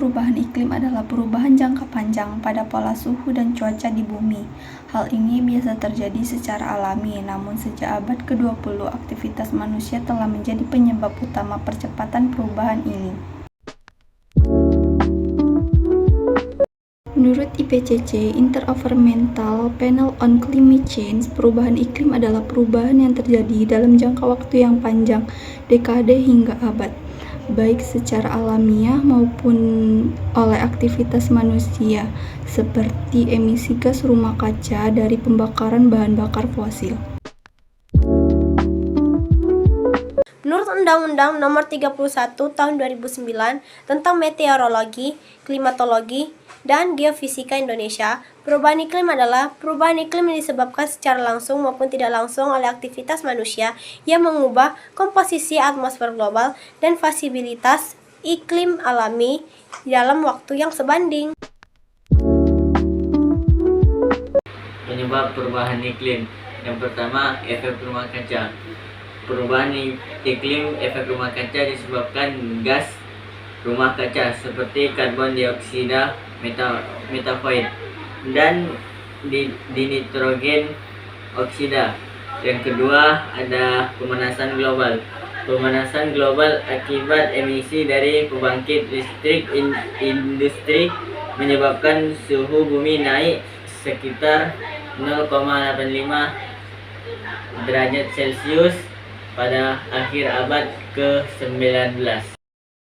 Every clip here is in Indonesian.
perubahan iklim adalah perubahan jangka panjang pada pola suhu dan cuaca di bumi. Hal ini biasa terjadi secara alami, namun sejak abad ke-20 aktivitas manusia telah menjadi penyebab utama percepatan perubahan ini. Menurut IPCC, Intergovernmental Panel on Climate Change, perubahan iklim adalah perubahan yang terjadi dalam jangka waktu yang panjang, dekade hingga abad, baik secara alamiah maupun oleh aktivitas manusia, seperti emisi gas rumah kaca dari pembakaran bahan bakar fosil. Menurut Undang-Undang Nomor 31 Tahun 2009 tentang Meteorologi, Klimatologi, dan Geofisika Indonesia, perubahan iklim adalah perubahan iklim yang disebabkan secara langsung maupun tidak langsung oleh aktivitas manusia yang mengubah komposisi atmosfer global dan variabilitas iklim alami dalam waktu yang sebanding. Penyebab perubahan iklim. Yang pertama, efek rumah kaca. Perubahan iklim efek rumah kaca disebabkan gas rumah kaca seperti karbon dioksida, metanoid, dan dinitrogen oksida. Yang kedua, ada pemanasan global. Pemanasan global akibat emisi dari pembangkit listrik industri menyebabkan suhu bumi naik sekitar 0,85 derajat Celcius pada akhir abad ke-19.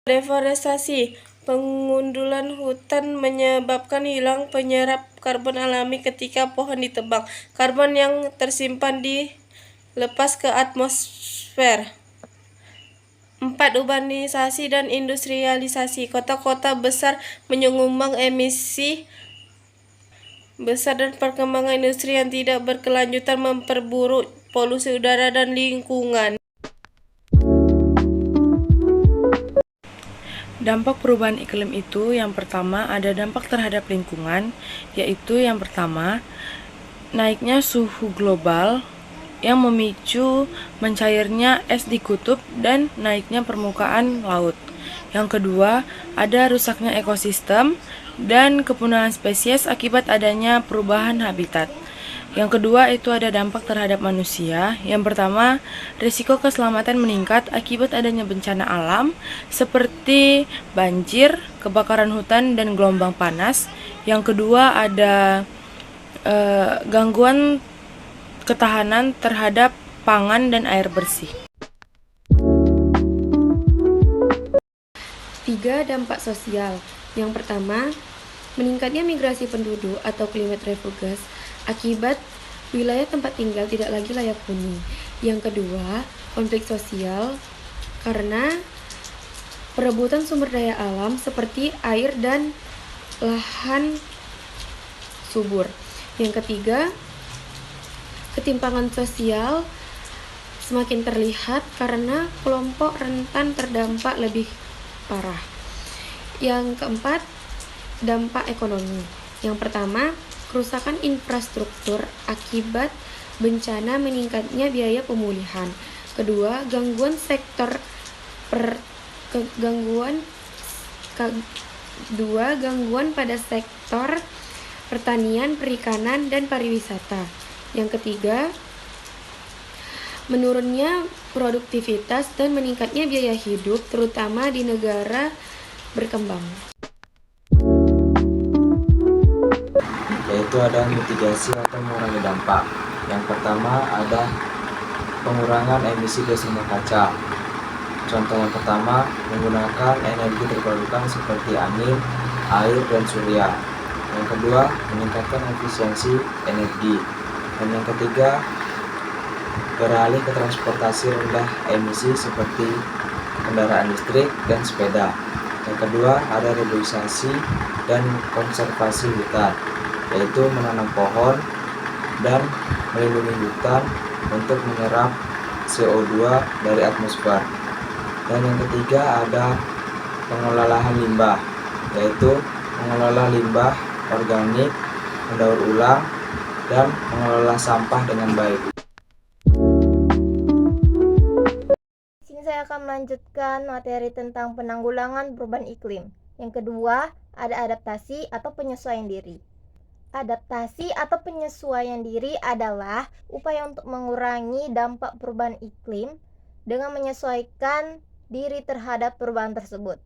Deforestasi. Pengundulan hutan menyebabkan hilang penyerap karbon alami ketika pohon ditebang. Karbon yang tersimpan dilepas ke atmosfer. 4. Urbanisasi dan industrialisasi. Kota-kota besar menyumbang emisi besar dan perkembangan industri yang tidak berkelanjutan memperburuk polusi udara dan lingkungan. Dampak perubahan iklim itu yang pertama ada dampak terhadap lingkungan, yaitu yang pertama naiknya suhu global yang memicu mencairnya es di kutub dan naiknya permukaan laut. Yang kedua, ada rusaknya ekosistem dan kepunahan spesies akibat adanya perubahan habitat. Yang kedua itu ada dampak terhadap manusia. Yang pertama, risiko keselamatan meningkat akibat adanya bencana alam seperti banjir, kebakaran hutan, dan gelombang panas. Yang kedua ada gangguan ketahanan terhadap pangan dan air bersih. 3. Dampak sosial. Yang pertama, meningkatnya migrasi penduduk atau climate refugees akibat wilayah tempat tinggal tidak lagi layak huni. Yang kedua, konflik sosial karena perebutan sumber daya alam seperti air dan lahan subur. Yang ketiga, ketimpangan sosial semakin terlihat karena kelompok rentan terdampak lebih parah. Yang keempat, dampak ekonomi. Yang pertama, kerusakan infrastruktur akibat bencana meningkatnya biaya pemulihan. Kedua, gangguan pada sektor pertanian, perikanan, dan pariwisata. Yang ketiga, menurunnya produktivitas dan meningkatnya biaya hidup, terutama di negara berkembang. Yaitu ada mitigasi atau mengurangi dampak. Yang pertama ada pengurangan emisi gas rumah kaca. Contoh yang pertama, menggunakan energi terbarukan seperti angin, air, dan surya. Yang kedua, meningkatkan efisiensi energi. Dan yang ketiga, beralih ke transportasi rendah emisi seperti kendaraan listrik dan sepeda. Yang kedua, ada reboisasi dan konservasi hutan, yaitu menanam pohon dan melindungi hutan untuk menyerap CO2 dari atmosfer. Dan yang ketiga ada pengelolaan limbah, yaitu mengelola limbah organik, mendaur ulang, dan mengelola sampah dengan baik. Di sini saya akan melanjutkan materi tentang penanggulangan perubahan iklim. Yang kedua, ada adaptasi atau penyesuaian diri. Adaptasi atau penyesuaian diri adalah upaya untuk mengurangi dampak perubahan iklim dengan menyesuaikan diri terhadap perubahan tersebut.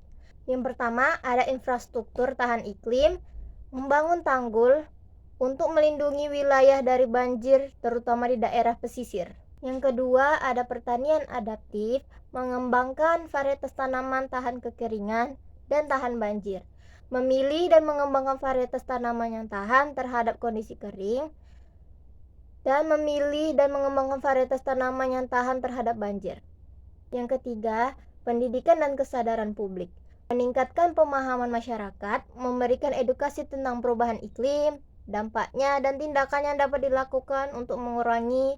Yang pertama, ada infrastruktur tahan iklim, membangun tanggul untuk melindungi wilayah dari banjir, terutama di daerah pesisir. Yang kedua, ada pertanian adaptif, mengembangkan varietas tanaman tahan kekeringan dan tahan banjir. Memilih dan mengembangkan varietas tanaman yang tahan terhadap kondisi kering, dan memilih dan mengembangkan varietas tanaman yang tahan terhadap banjir. Yang ketiga, pendidikan dan kesadaran publik. Meningkatkan pemahaman masyarakat, memberikan edukasi tentang perubahan iklim, dampaknya, dan tindakan yang dapat dilakukan untuk mengurangi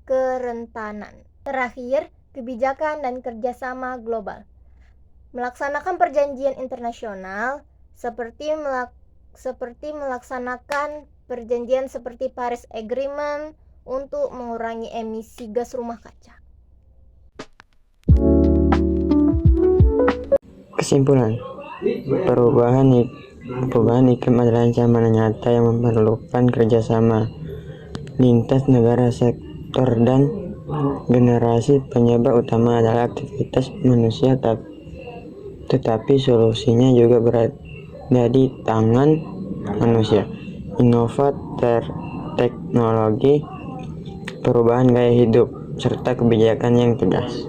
kerentanan. Terakhir, kebijakan dan kerjasama global. Melaksanakan perjanjian internasional seperti melaksanakan perjanjian seperti Paris Agreement untuk mengurangi emisi gas rumah kaca. Kesimpulan, perubahan iklim adalah ancaman nyata yang memerlukan kerjasama lintas negara, sektor, dan generasi. Penyebab utama adalah aktivitas manusia, tetapi solusinya juga berada di tangan manusia. Inovasi teknologi, perubahan gaya hidup, serta kebijakan yang tegas.